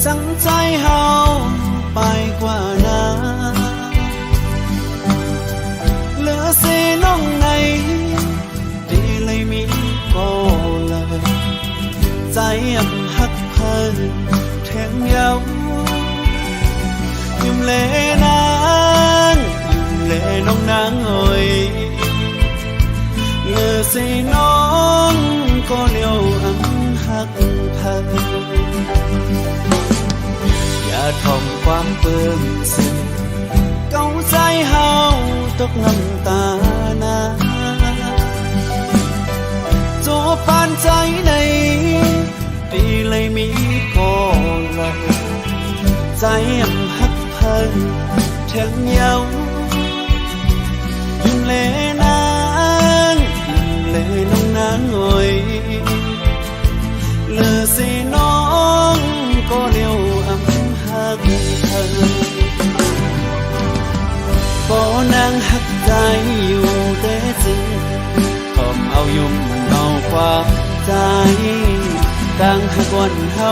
สั่งใจเฮาไปกว่านั้นเหลือสิน้องในดีเลยมีก็เลยใจหักเพิ่นแทงเยายิ้มเลนางยิ้มเลน้องนางเอ่ยเหลือสิน้องก็เลี้ยวหักเพิ่นอย่าทอมความเปิ่มซึ้งเก้าใจเฮาตกน้ำตานาโจปานใจในดีเลยมีก็เลยใจหักเพิ่นแทงเยายิ้มเลนางยิ้มเลน้องนางเอ่ยเหลือสิน้องก็เลี้ยวหักเพิ่นบ่นางหักใจอยู่แต่จริงทอมเอายุ่มเอาความใจต่างหักวันเฮา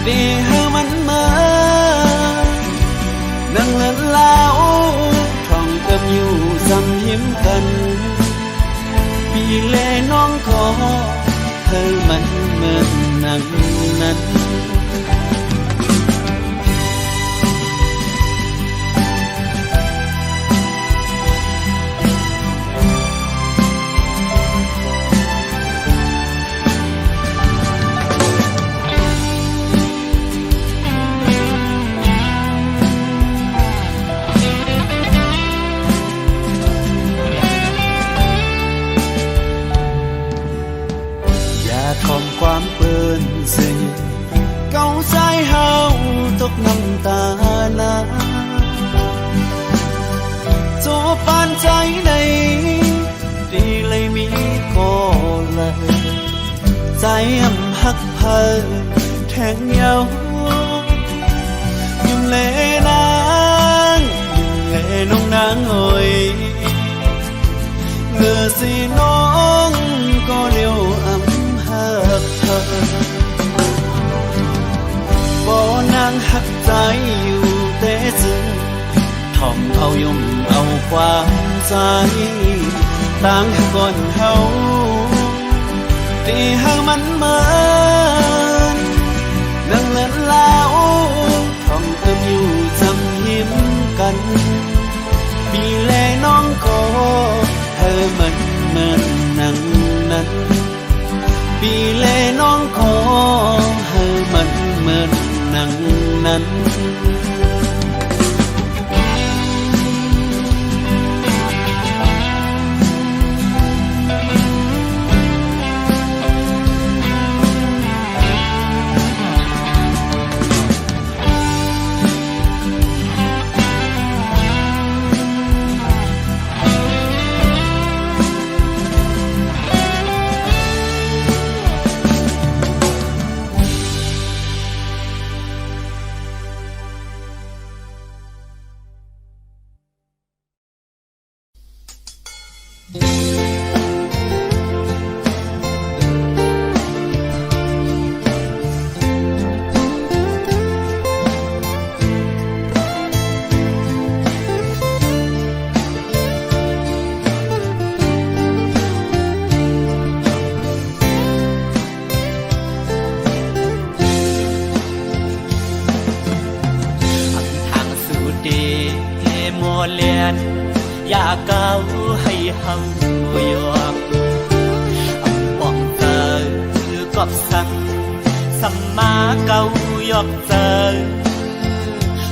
ดีเฮามันมานั่งเลินลาวท่องเติมอยู่ซ้ำยิ้มกันปีเลน้องขอเธอมันเหมือนนั่งนั้นความเปิ่นสิ่งเก้าใจเฮาตกน้ำตานาโจปานใจในดีเลยมีก็เลยใจหักเพิ่นแทงเยายิ้มเลนางยิ้มเลน้องนางเอ่ยเหลือสิน้องก็เลี้ยวบ่นางหักใจอยู่แต่ซึ้งท่องเอายุ่มเอาความใจต่างหักก่อนเฮาที่หางมันเหมือนดังเลินลาวท่องเติมอยู่จำยิ้มกันปีแลน้องก็เธอมันเหมือนนั่งนั้นปีเลน้องขอให้มันเหมือนนั่งนั้นอย่าก้าวให้เฮายอมป้องเธอกอบสั่งสัมมาเก่ายอกเธอ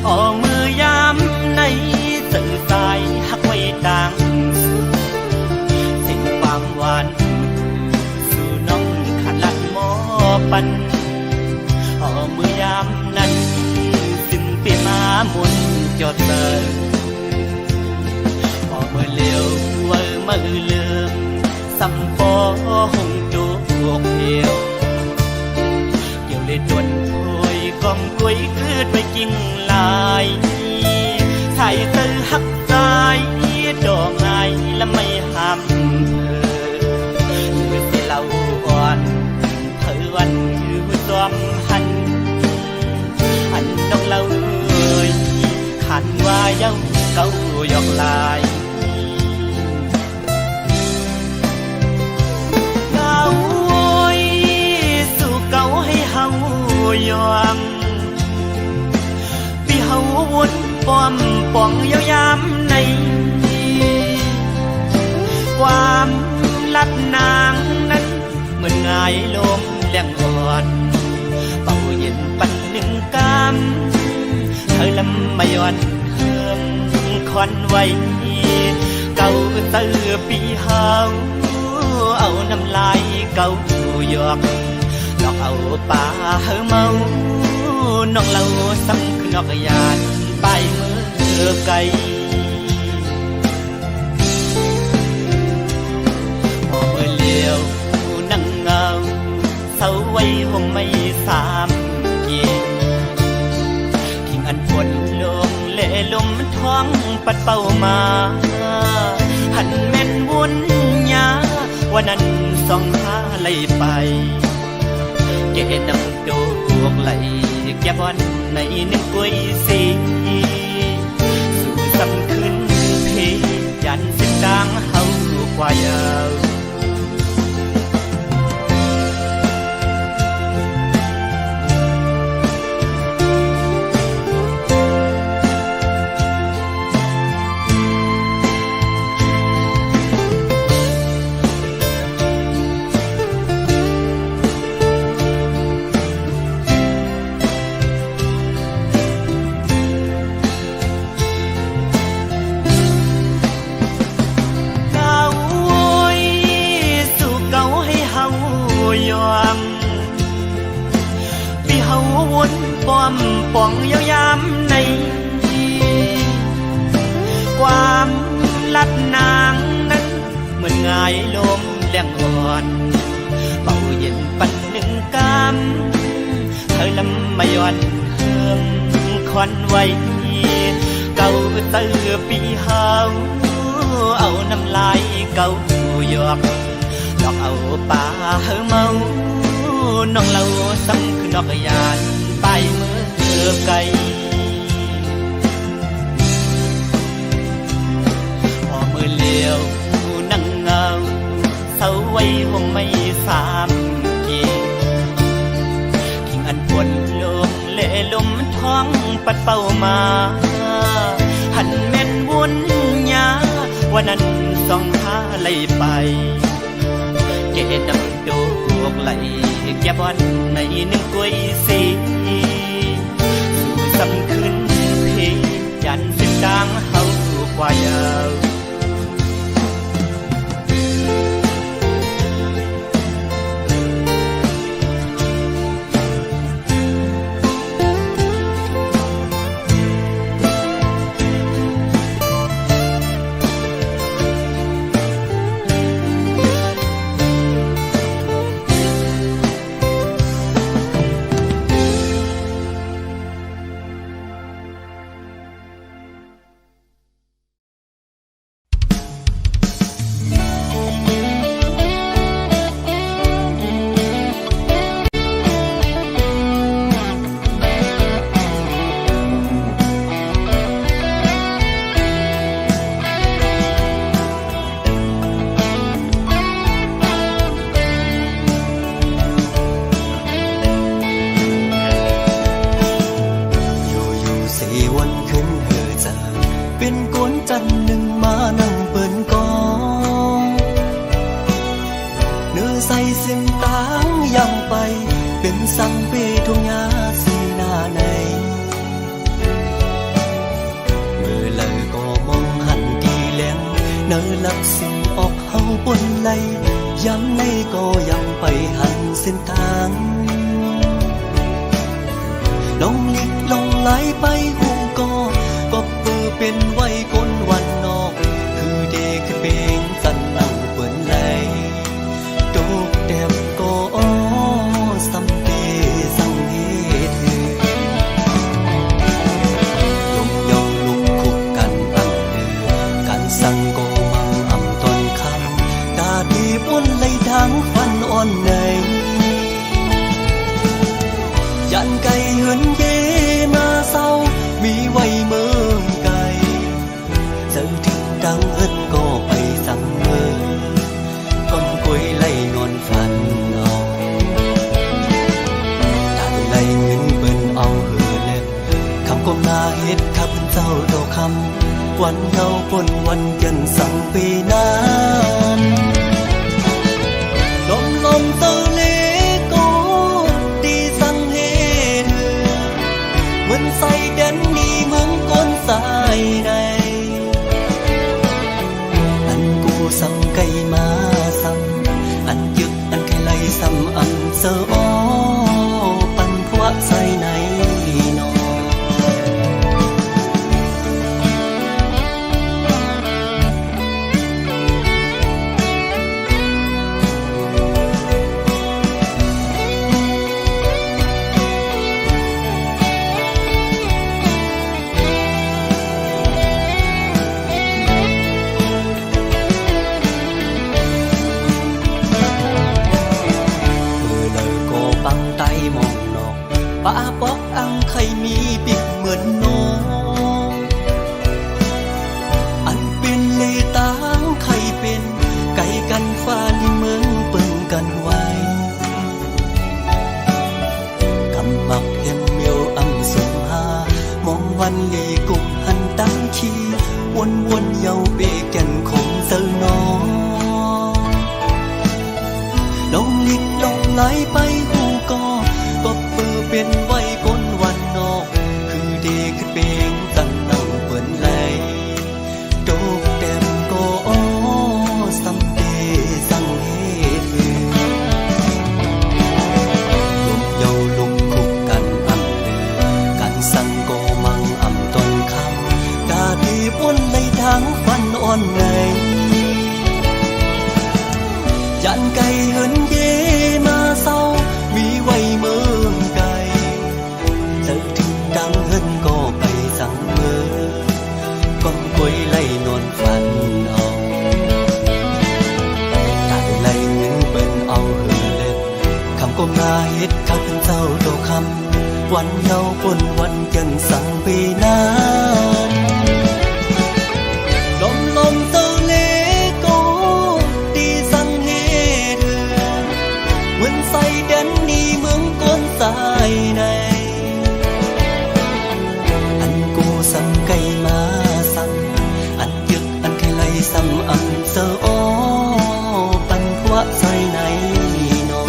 ออกมือยามในสื่อสายหักไว้ต่างสิ่งความหวานสู่น้องขันลัดหมอปันออกมือยามนั้นสิ้นปีมามุนจอดเธอมื่อเลี้ยวมื่อลืมสัมปอหงจูกเดียวเกี่ยวเลยดวนถอยกองกล้วยคืดไปกิ่งลายใส่เธอหักใจดอกไม้และไม่ห้ามเธอเมื่อเสียเล่าอ่อนเธอวันอยู่ซ้อมหัน หันว่าเย้าเก้าหยอกลายเก้าโอยสู่เก้าให้เฮายอมพี่เฮาวนป้อมป่องยาวยามในความลัดนางนั้นเหมือนงายลมแรงอ่อนเป่าเย็นปันหนึ่งกำเธอลำไม่อ่อนเฮิมคอนไว้เก่าเตือปีเฮาเอาน้ำลายเก่าหยอกหลอกเอาป่าเฮาเมาน้องเราซ้ำคือนอกยานไปมือไกลพอมือเลี้ยวนั่งเงาเศร้าไว้ห่มไม่สามเกียทิ้งอันฝนลงเล่ลมท้องปัดเป่ามาหันแม่นบุญญาวันนั้นส่องหาไหลไปเกนำโดกไหลแก่บอนในหนึ่งกุ้ยสีสู่สำขึ้นเพยันสิกลางเฮากว่ายาวป้อมป่องยาวยามในความลัดนางนั้นเหมือนงายลมแรงอ่อนเป่าเย็นปันหนึ่งกำเธอลำไม่อ่อนเฮิมคอนไว้เก่าเตือปีเฮาเอาน้ำลายเก่าหยอกหลอกเอาป่าเฮาเมาน้องเราซ้ำคือนอกยานไปเมื่อไกลพอมือเลี้ยวนั่งเงาเศร้าไว้ห่มไม่สามเกียทิ้งอันฝนลงเล่ลมท้องปัดเป่ามาหันแม่นบุญญาวันนั้นส่องหาไหลไปเกนำโดกไหลแก่บอนในหนึ่งกุ้ยสีสู่สำขึ้นเพยันสิกลางเฮากว่ายาวเนอลับสิ่งออกเฮาบนไหลย้ำในก็ยังไปหันเส้นทางลงลิกลงไหลไปหูก็เปิดเป็นไว้คนวันนอกคือเด็กเปงสันนั่งเปิดไหลโดกแดบก็สัมเปสังเหตุลงยองลุกคุกกันอังเดือกันสั่งก็อ้นไหลทางฟันอ่อนในยันไก่เหินเยมาเศร้ามีไว้เมือง ตั้งเอิ้นก็ไปสั่งเมื่อก้มกุยไล่นอนฝันเอาได้ไล่เงินเปิ้นเอาเหือเล็บคำก้มหน้าเฮ็ดข้าพเจ้าดอกคำวันเฮาปนวันยันสั่งปีนั้นลมเต้าเลก็ดีสั่งเฮ็ดเหมือนใส่แดนนี่เมืองก้นสายใดอันกูสั่งไก่มาสั่งอันยึกอันไข่ไหลซ้ำอันเสออ้อปันพวะใส่ไหนนอป้าบอกอังใครมีปิดเหมือนน้องอันเป็นเลยตางใครเป็นไก่กันฟ้าลิเมืองเปิ่งกันไว้กำมักเห็นเมียวอำสมหามองวันลีกุมหันตั้งชีวนเยาเบแก่นคงเซอน้องลงลิกลงไหลไปหูก็ปือเป็นไว้ก้นวันนอกคือเด็กคือเป่งตั้งนั่งเปิ่นไหลโดกเต็มก็อ้อซ้ำเดสั่งเฮ็ดลมเยาลุกคุกกันอำเดือกันสั่งก็มังอำต้นคำกาดีวนไหลทางฟันอ่อนไงยันไก่เหินเยมาเศร้ามีไว้เมืองไกลเจอถึงดังเหินก็ไปสั่งเมื่อก้มกุยไล่นอนฝันเอาได้ไล่เงินเปิ้นเอาเหือเล็บคำก้มหน้าเฮ็ดข้าเป็นเจ้าโตคำวันเยาปนวันยันสั่งปีนั้นลมเต้าเลก็ดีสั่งเฮ็ดเหมือนใส่แดนนี่เมืองก้นสายในอันกูสั่งไก่มาสั่งอันยึกอันไข่ไหลซ้ำอันเสออ้อปันพวะใส่ไหนนอ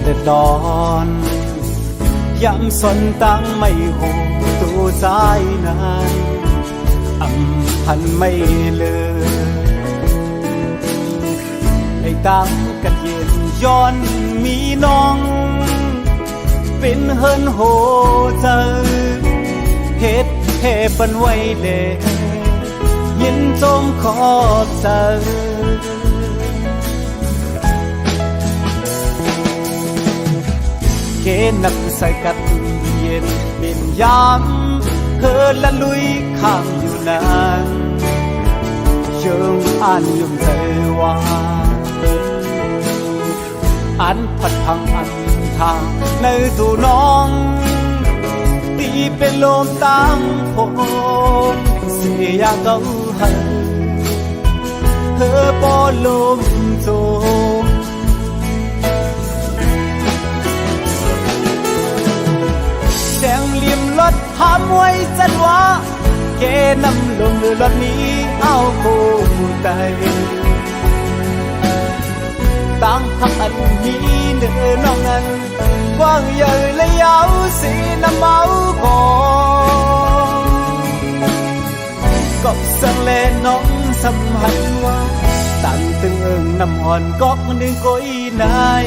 เดือดร้อนย้ำสนตั้งไม่หูตัวสายนั้นอำพันไม่เลือในตั้งกันเย็นย้อนมีน้องเป็นเฮินโหเจอเฮ็ดเทปันไว้เดยินจมขอบเจอเกนักใส่กัดเย็นเป็นยามเธอละลุยข้างอยู่นานเชิงอ่านยุ่งเธอว่าอันผัดพังอันทางในสู่น้องตีเป็นลมตามผมเสียเก่าให้เธอปอลมโจมแสงเหลี่ยมรถหามไว้จันวา นำลงรถนี้เอาคู่ใจต่างหักอันนี้เนื้อน้องนั้นกว้างใหญ่และยาวสีน้ำเมาก่อนก็สังเลน้องสัมผัสว่าตั้งตึงเอิงน้ำอ่อนก็มันดึงก้อยนาย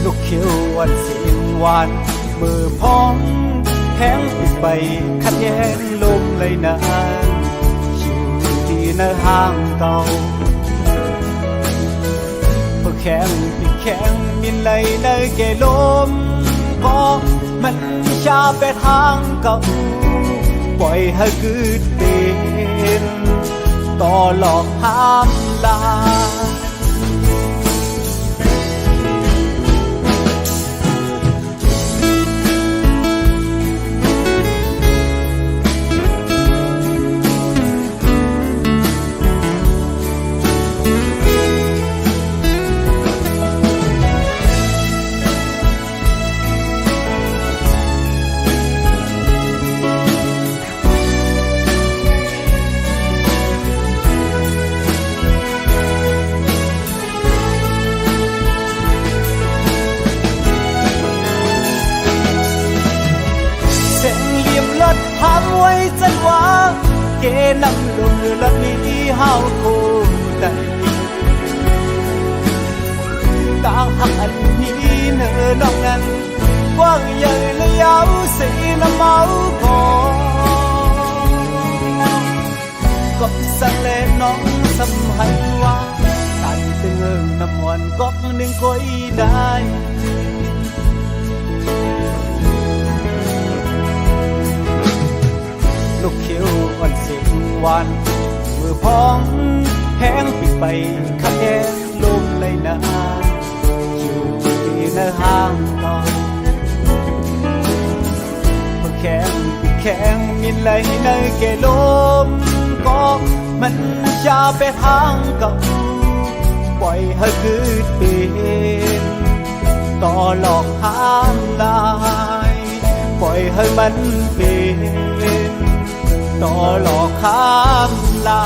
ลูกเขียววันสีหวานมือพองแห้งไปขัดแย้งลมเลยนานอยู่ที่ในห้างเก่าพอแข็งปีแข็งมินเลยในเกลมก็มันชาไปทางเก่าปล่อยให้คืดเป็นต่อหลอกห้ามลาทำไว้จันว่าเกนำลงรถนี้เฮาคู่ใจต่างหักอันนี้เนื้อน้องนั้นกว้างใหญ่และยาวสีน้ำเมาก่อนก็สั่งเลน้องสัมผัสว่าตันตึงเอิงน้ำมันก็หนึ่งก้อยได้ลูกเขียวอ่อนเสียงหวานมือพองแห้งปิดไปขัดแย้งลมเลยนะอยู่ที่ในห้างเก่าพอแข็งปิดแข็งมินเลยในเกลมก็มันชาไปทางเก่าปล่อยให้คืดเป็นต่อหลอกห้ามได้ปล่อยให้มันเป็นต่อหลอกข้ามลา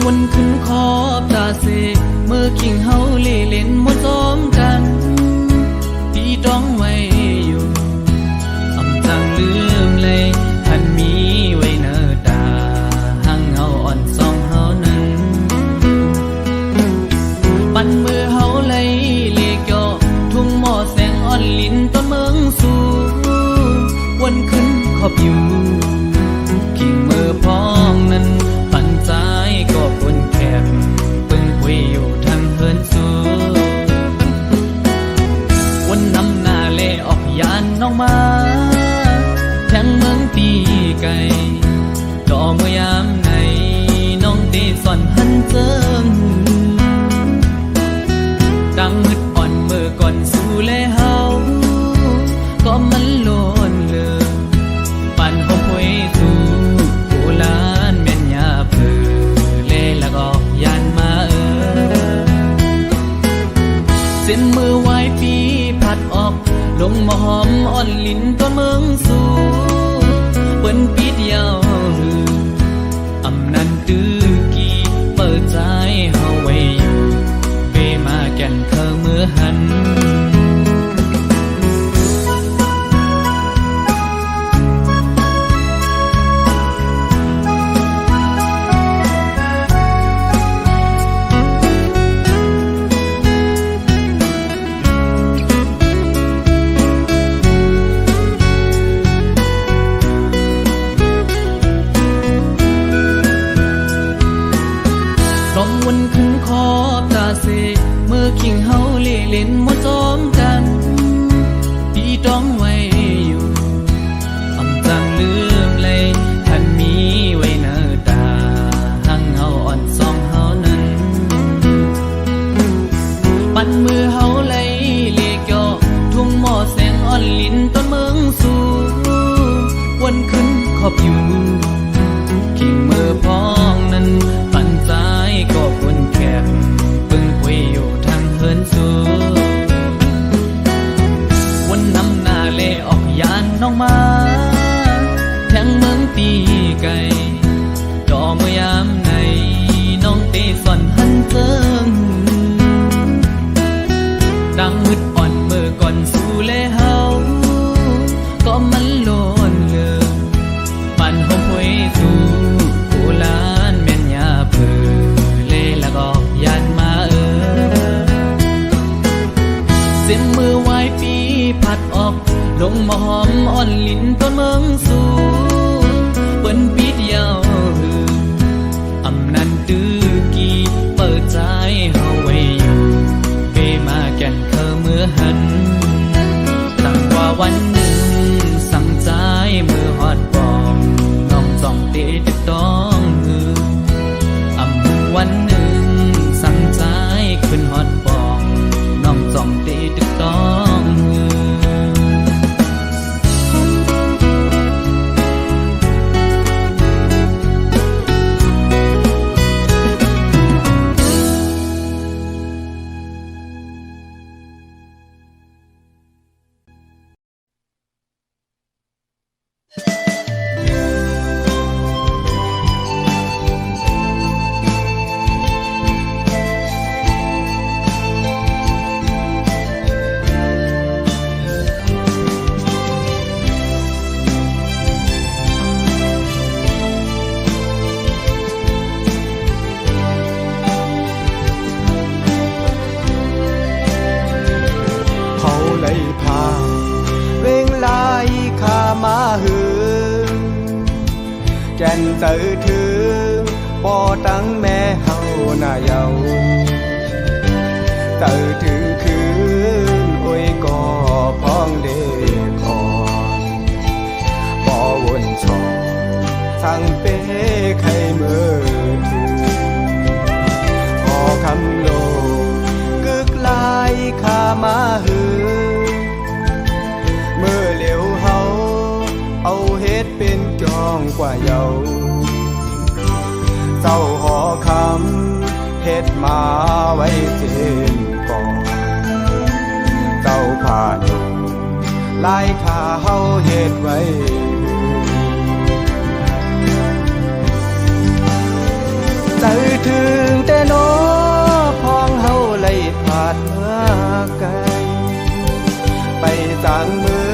วนขึ้นขอบตาเสเมื่อคิงเฮาเล่เล่นมนซ้อมกันที่ต้องไว้อยู่อำจังลืมเลยทันมีไว้เนอตาหังเฮาอ่อนซองเฮานั้นปันมือเฮาไหลเลียกอทุ่งหม้อแสงอ่อนลิ้นต้นเมืองสู่วนขึ้นขอบอยู่คิงมือพองนั้นใจก็ปนแคบปึงคุยอยู่ทางเฮินสูวันนำหน้าเล่ออกยานน้องมาแทงเมืองตีไก่ต่อเมื่อยามไหนน้องตีสอนหันเจิงดังมึดอ่อนเมื่อก่อนสู่เล่เฮาก็มันโลนเลยปั่นหอมหวยสู่โบราณแม่นยาเพื่อเล่ละก็ยานมาเส้นมือไว้ปีผัดออกลงมาหอมอ่อนลิ้นต้นเมืองสู่เปิ้นปีเดียวอำนันตื้อกี่เปิดใจเฮาไว้อยู่เวมาแก่นเคอมือหัน ใจถึงปอตั้งแม่เฮาหน้าเยาใจถึงคืนโอ้ยก็พ้องเดคอนปอวนชอทั้งเป้ไข่เมื่อถึงพอคำโลกึกลายข้ามาหือเมื่อเหลียวเฮาเอาเฮ็ดเป็นจองกว่าเยาเจ้าหอคำเฮ็ดมาไว้เส้นก่อนเจ้าผ่านลายขาเฮาเฮ็ดไว้ใจถึงแต่น้อพองเฮาไล่ผ่านเมื่อไกลไปจางมือ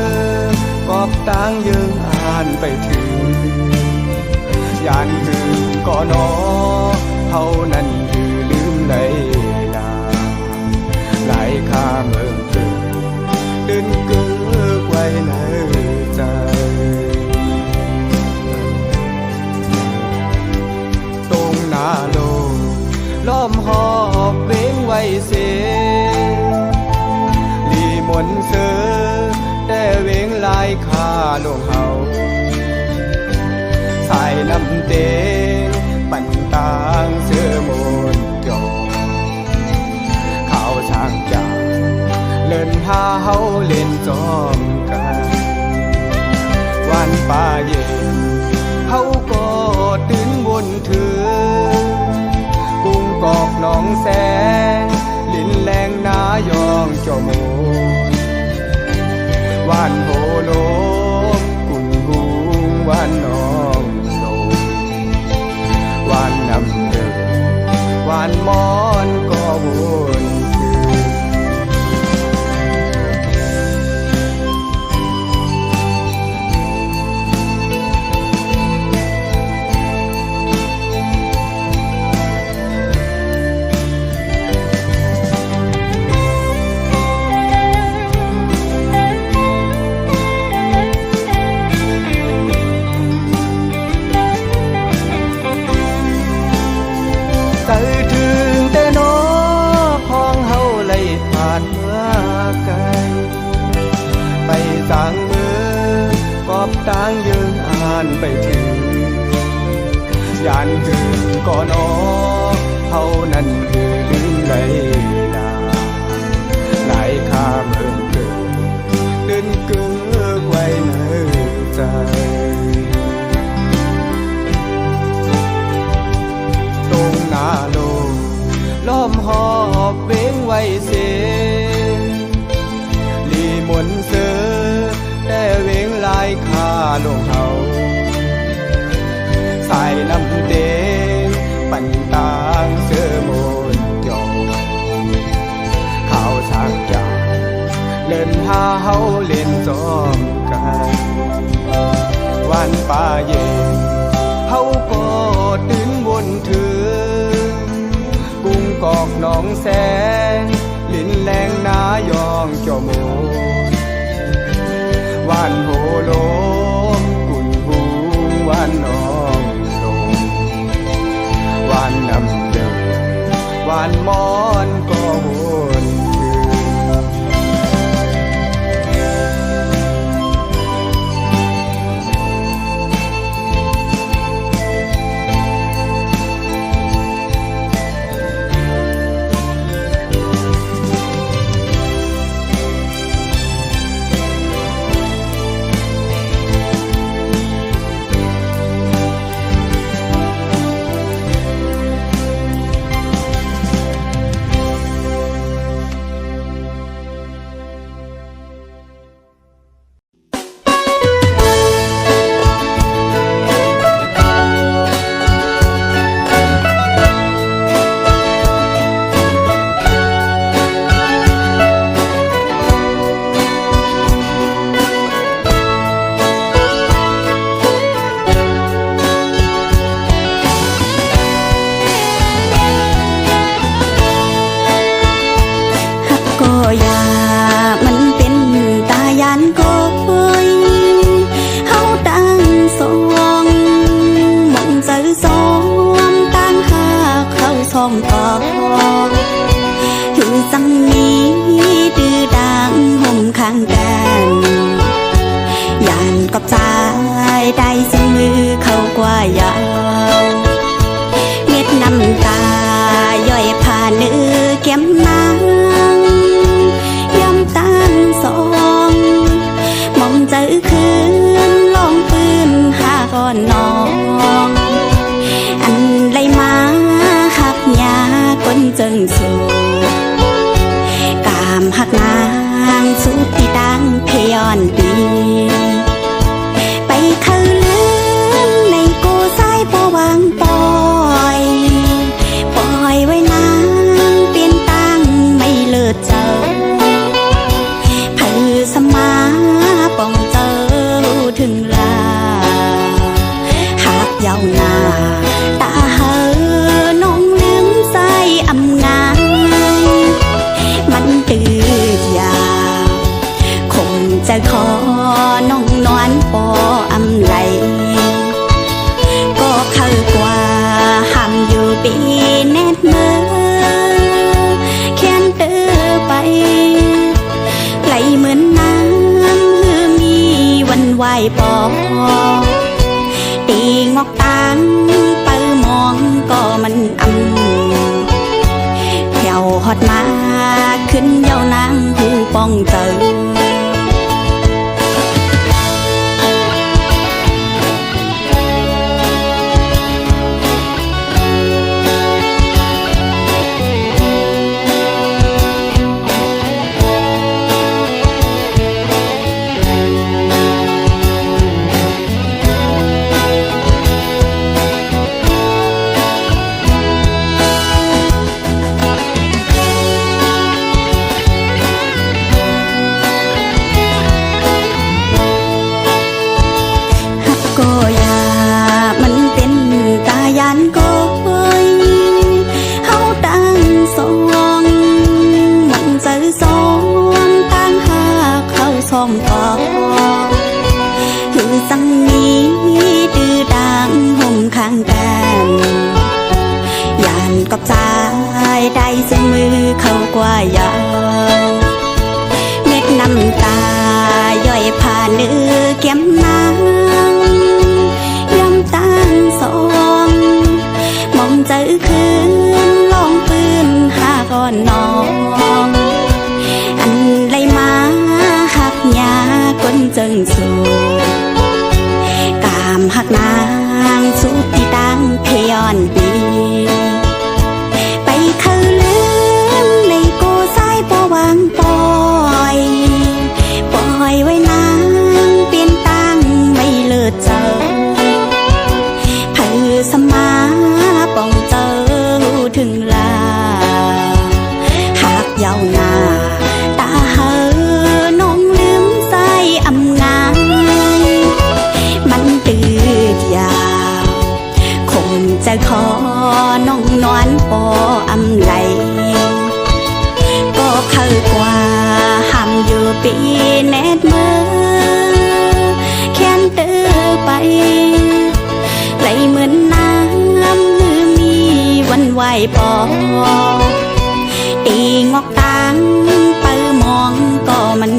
กอบต่างยืงอ่านไปถึงยานถึงก็นอเฮานั้นคือลืมในลาหลายข้าเมืองเกิดดึงเกือกไว้ในใจตรงหน้าโลกล้อมหอบเว้งไว้เสลีมนเสือแต่เว้งลายข้าลงเฮาสายลำเตงปั่นตางเสื้อมนจอข้าวช่างจ่าเล่นพาเฮาเล่นจอมกันวันป่าเย็นเฮาก็ตื่นวนถือกุ้งกอกหนองแสงลิ้นแรงนายองเจ้าโมวานโหโลกุ้งหุงวานน้องโลวานนำเดินวานมอนก็วนใจถึงแต่น้อพองเฮาไล่ผ่านเมื่อไกลไปจางมือกอบต่างยืงอ่านไปถึงยานถึงก็นอเฮานั้นคือลืมไหลลาหลายข้าเมืองเกิดดึงเกือกไว้ในใจตรงหน้าโลกล้อมหอบเว้งไว้เสลีมนเสือแต่เว้งลายข้าลงเฮาสายลำเตงปั่นตางเสื้อมนจอข้าวช่างจ่าเล่นพาเฮาเล่นจอมกันวันป่าเย็นเฮาก็ตื่นวนถือกุ้งกอกหนองแสงลิ้นแรงนายองเจ้าโมวานโหโลมกุ่นหูวานน้องโลมวานนำเดินวานมอนก็วนถือ ส องก่อคือจังนี้ดื้อดังห่มข้างกันยานกับใจได้เสียงมือเข้ากว่ายาวเม็ดน้ำตาย่อยผ่านเนื้อแก้มนางย้ำตั้งสองมองเจอคืนลองปืนหาก่อนน้องอันไรมาหักยาก้นจึงสูกามหักนางสุดที่ดังเพยอนดีไปเข้าลืมในกูสายปวางปอยไว้นางเปลี่ยนตั้งไม่เลิศเจอเพื่อสมาป้องเจอถึงลาหากยาวนาตาเหอน้องลืมใส่อำงานมันตื่นยาคงจะขอน้องนอนปออำไหลก็เข้ากว่าห้ามอยู่ปีแนดเมื่อแค้นเตือไปไหลเหมือนน้ำมีวันไหวปอตีงอกตังเปิมองก็มันแถวฮอดมาขึ้นเยาวนางหูป้องเจอคือสังนี้ดื้อดังห่มข้างกันยานกับใจได้เสียงมือเข้ากว่ายาวเม็ดน้ำตาย่อยผ่านเนื้อแก้มนางย้ำตั้งสองมองเจอคืนลองปืนหาก่อนน้องอันไรมาหักยาก้นจึงสูกามหักนางสุดที่ดังเพยอนดีไปเข้าลืมในกูสายปวางปอยไว้นางเปลี่ยนตั้งไม่เลิศเจอเพื่อสมาป้องเจอถึงลาหากยาวนาตาเหอน้องลืมใส่อำงานมันตื่นยาวคงจะขอน้องนอนปออำไหลก็เข้ากว่าห้ามอยู่ปีแนดเมื่อแค้นเตือไปไหลเหมือนน้ำมีวันไหวปอตีงอกตังเปิมองก็มัน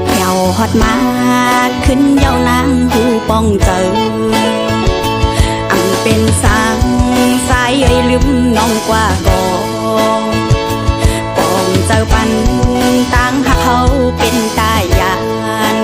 แถวฮอดมาขึ้นเยาวนางหูป้องเจอเป็นสังสายเอ่ยลืมน้องกว่าก่อนป้องเจอปันตั้งหักเขาเป็นตายาน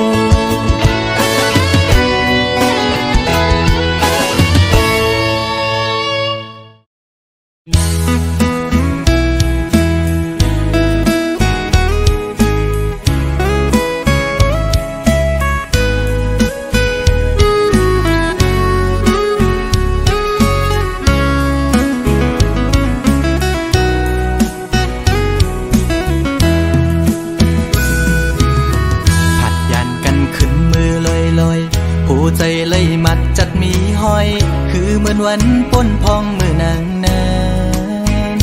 ใจเลยมัดจัดมีห้อยคือเหมือนวันป้นพองมือนางนั้น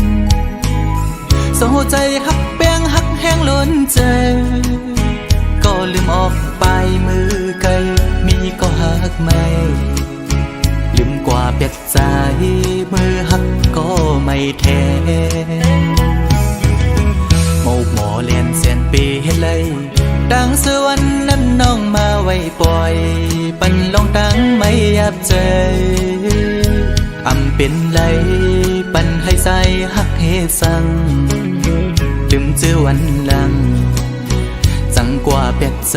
โซใจหักแป้งหักแห้งล้นใจก็ลืมออกไปมือไกลมีก็หักไม่ลืมกว่าเปีย ดใจมือหักก็ไม่แท้โมกหมอเลียนเสียนปีให้เลยดังสวรรค์นั้นน้องมาไว้ปล่อยปันลองตั้งไม่ยับใจอำเป็นไรปันให้ใจหักเฮสังลืมเจอวันหลังจังกว่าเป็ดใจ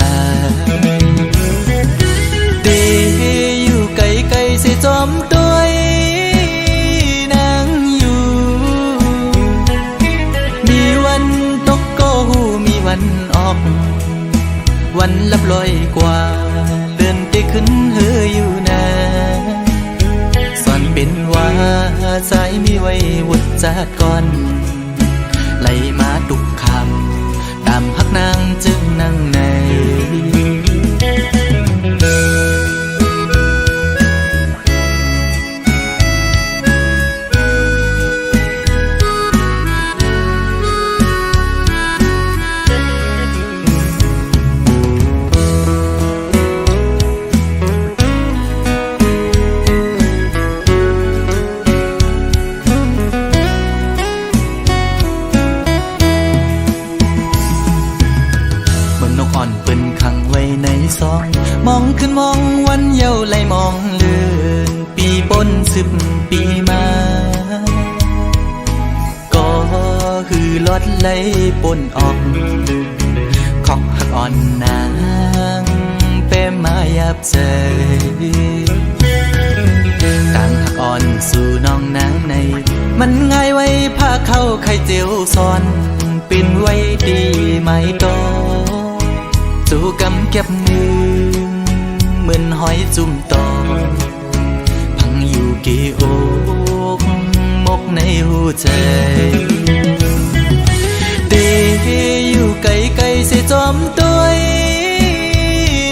เดอยู่ไกลไกลสิจอมตัวนางอยู่มีวันตกก็หูมีวันออกวันลับลอยกว่าเลื่อนไปขึ้นเฮืออยู่นะสอนเป็นว่าใจมีไว้วุดจากก่อนไหลมาทุกคำตามหักนางจึงนั่งในมองขึ้นมองวันเยาว์ไหลมองเลื่อนปีปน10 ปีมาก็ฮือลอดไหลปนออกขอกหักอ่อนนางเป้มายับใจต่างหักอ่อนสู่น้องนางในมันง่ายไว้พาเข้าไข่เจียวซ้อนเป็นไว้ดีไหมโตสู่กำเก็บมือเหมือนหอยจุ่มตอพังอยู่กี่อกมกในหัวใจเตอยู่ไกลไกลเสียจอมตัว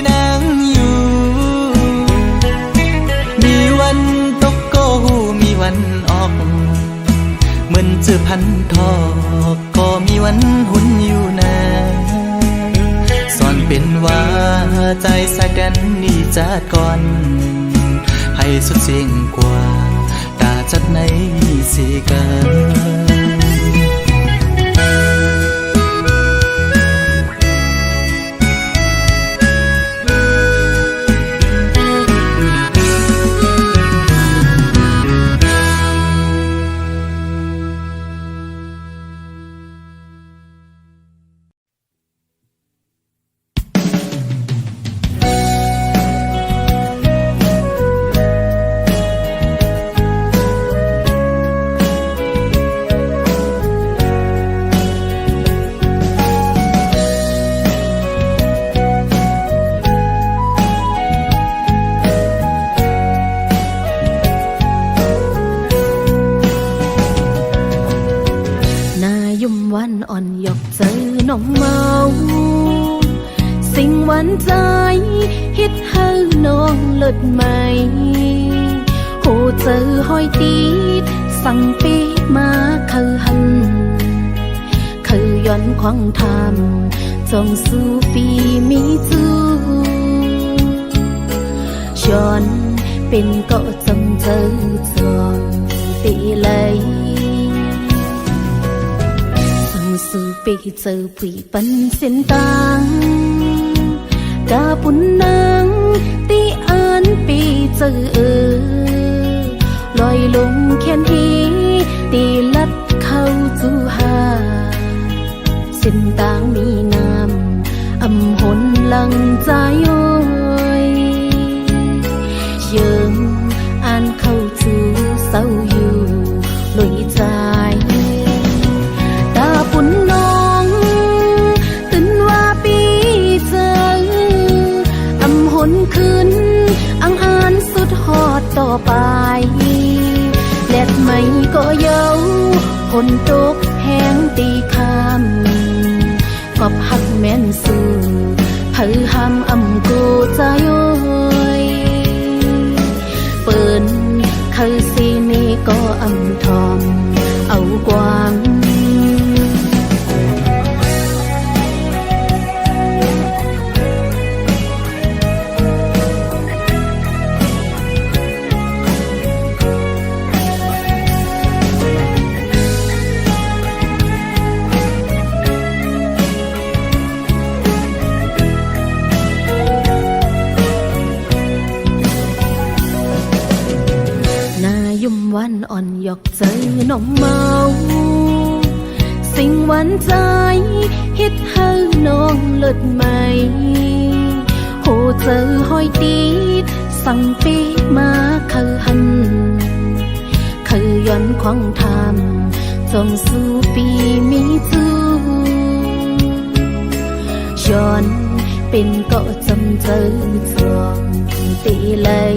นางอยู่มีวันตกก็หูมีวันออกเหมือนเจอพันทอกก็มีวันหุ่นอยู่นะสอนเป็นว่าใจสายกันนี่จัดก่อนให้สุดเสียงกว่าตาจัดในสีกัน น้องเมาสิ่งหวานใจเฮ็ดให้น้องเลิศใหม่โหเจอห้อยตีดสั่งปีมาคือหันคือย้อนควางทำจงสู้ปีมีจูชอนเป็นก็จงเจอจองตีเลยสู่ปีเจอผู้ปันเส้นตางกาปุ่นนางตีอ่านปีเจอลอยลงแค่นทีตีลัดเข้าจูหาเส้นตางมีน้ำอำหนลังใจโอยเยิงอ่านเข้าจูเศร้าอยู่ลอยใจปุ่นน้องตื่นว่าปีเจออำหนคืนอังอ่านสุดฮอดต่อไปแลดไม่ก็เย้าฝนตกแห้งตีคำกอบหักแม่นสู่เผอห้ามอำกูใจโอยเปิ้นคือสีนี้ก็อำทอมเอาความ มวันอ่อนหยอกเจอน้องเมาสิ่งหวันใจเฮ็ดให้น้องเลิศใหม่โหเจอห้อยตีดสั่งปีมาคือหันคือย้อนของทำจงสู่ปีมีจูย้อนเป็นก็จำเจอจวงตีเลย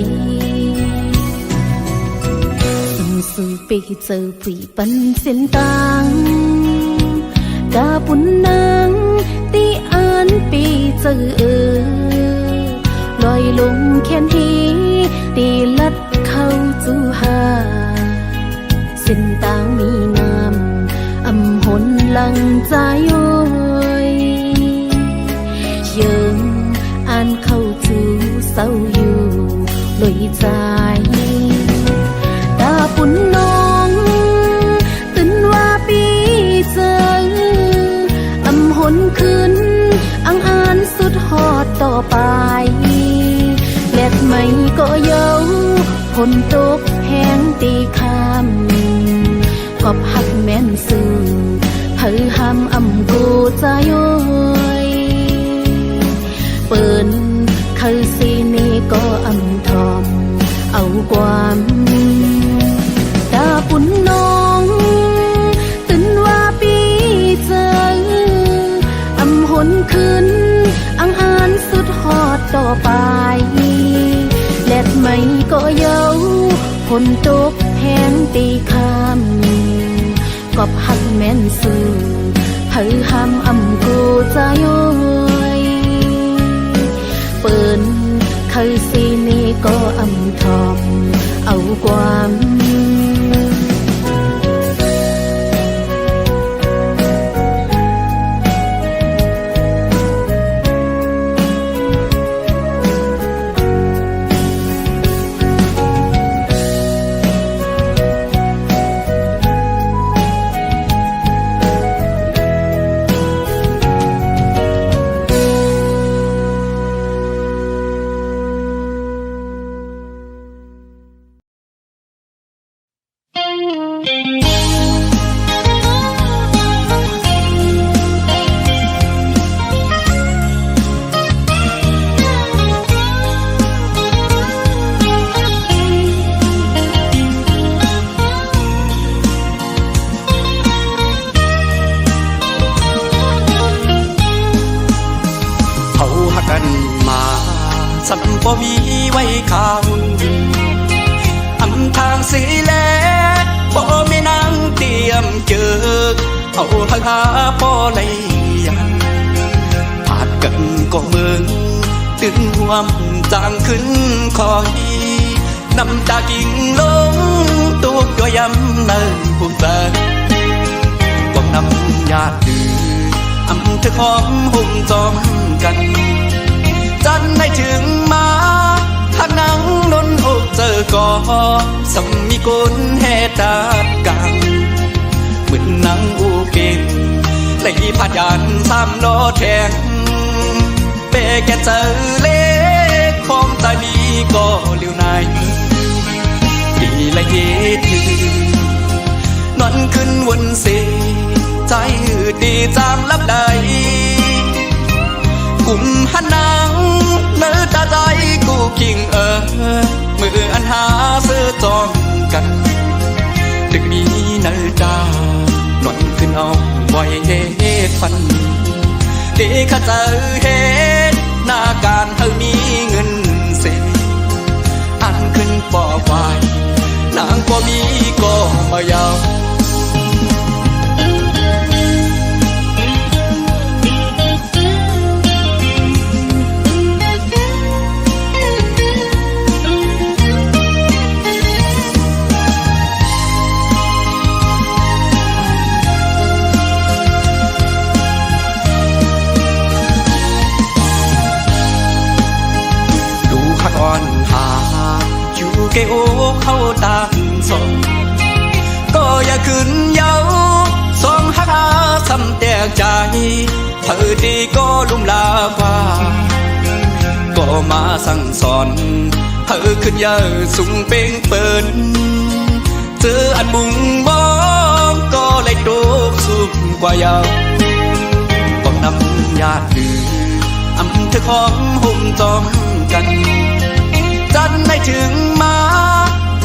สู่ปีเจอผีปันเส้นต่างกาปุ่นนางตีอ่านปีเจอลอยลงแค้นฮีตีลัดเข้าจูหาเส้นต่างมีน้ำอำหนหลังใจโอยเยิงอ่านเข้าจูเศร้าอยู่ลอยใจตาปุ่นน้องตื่นว่าปีเจออำหนคืนอังอ่านสุดหอดต่อไปแลดไม่ก็เย้าฝนตกแห้งตีคำกอบหักแม่นสื่อเผยห้ำอำกูใจโอยเปิ้นเคยสีนี้ก็อำทอมเอาความตาปุ่นน้องตื่นว่าปีเจออำหนคืนอังอ่านสุดหอดต่อไปแลดไม่ก็เย้าฝนตกแห้งตีคำกอบหักแม่นสื่อเผยห้ำอำกูใจโอยเปิ้นเคยสีนี้ก็อำทอมเอาความสัมบ่มีไว้ข้าวอำทางสีแลบ่มีนางเตรียมเจอเอาหักหาพ่อเลยอาจกันก็เมืองตึงห่วมจางขึ้นคอยน้ำตากิ่งลงตุกย่อยย้ำเนิ่นผู้เติมกองน้ำญาติดื้ออำเธอหอมหุ่มจอมกันจันให้ถึงมาถ้านังนนอกเจอก่อสมีกุลเหตุดาดกังเหมือนนังอูเก่งเลยพัดยัน3 ล้อแทงเปแกเจอเล็กของตาดีก็เลี้ยวในดีละเยถือนอนขึ้นวนเสใจดีจางลับใดกุมหันนางเนื้อตาใจกูคิงมืออันหาเสื้อจองกันดึกนี้เนื้อตานอนขึ้นเอาไว้เหตุฟันเด็กข้าเจอเหตุหน้าการเธอมีเงินเสียอันขึ้นปอควายนางก็มีก็มายาวเกโอเข้าตามส่งก็อย่าขึ้นเย้าสองหักอาซ้ำแตกใจเธอดีก็ลุ่มลากว่าก็มาสั่งสอนเธอขึ้นเยอะสูงเป่งเปิน ดบุงมองก็เลยโดกสุขกว่ายาวก็นำญาติดื้ออำเภอของหุ่มจอมกันจันได้ถึงมา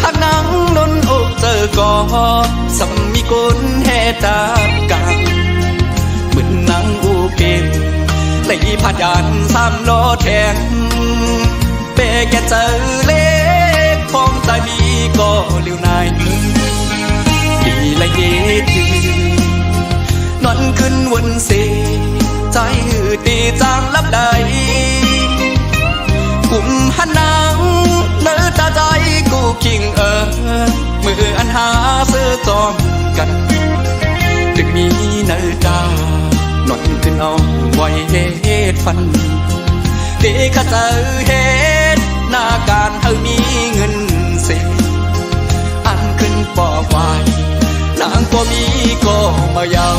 ทางนังนนอกเจอก่อสมีกุลแห่ตากันเหมือนนางอูเก่งเลยพัดยานสามล้อแทงเปแกเจอเล็กฟองใจมีก็เลี้ยวนายดีละเยดืนอนขึ้นวันเสใจหืดดีจางลับใดกุมหันนางเนื้อตาใจกูคิงมืออันหาเสื้อจอมกันดึกมีเนื้อตานอนขึ้นเอาไว้เหตุฟันตีข้าเจอเหตุหน้าการเธอมีเงินเสียอันขึ้นปอกไว้นางก็มีก็มายาว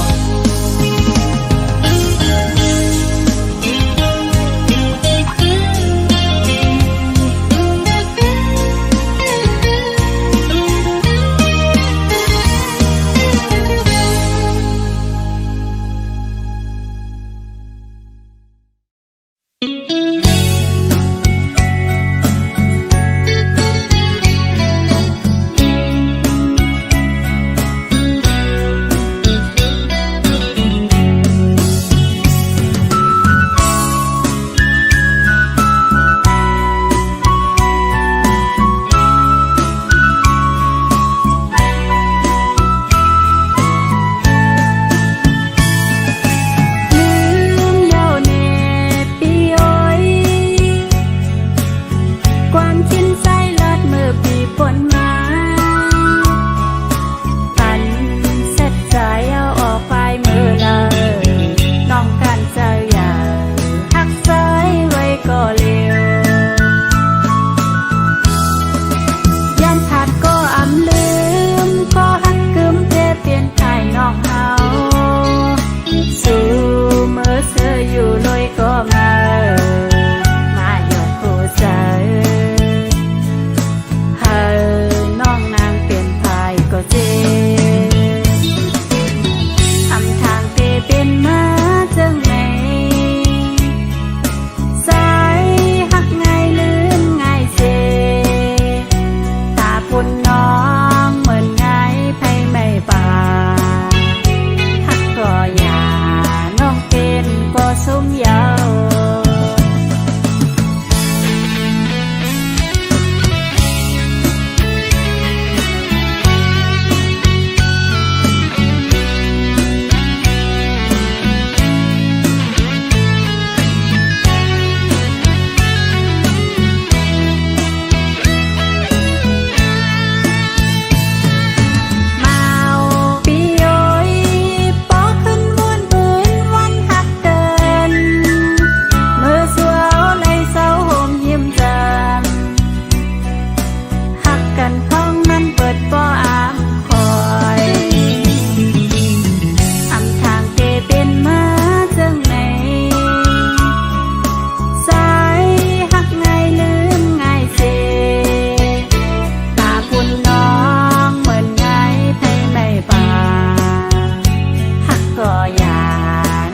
ก็อย่า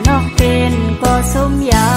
น้องเป็นก็สมยา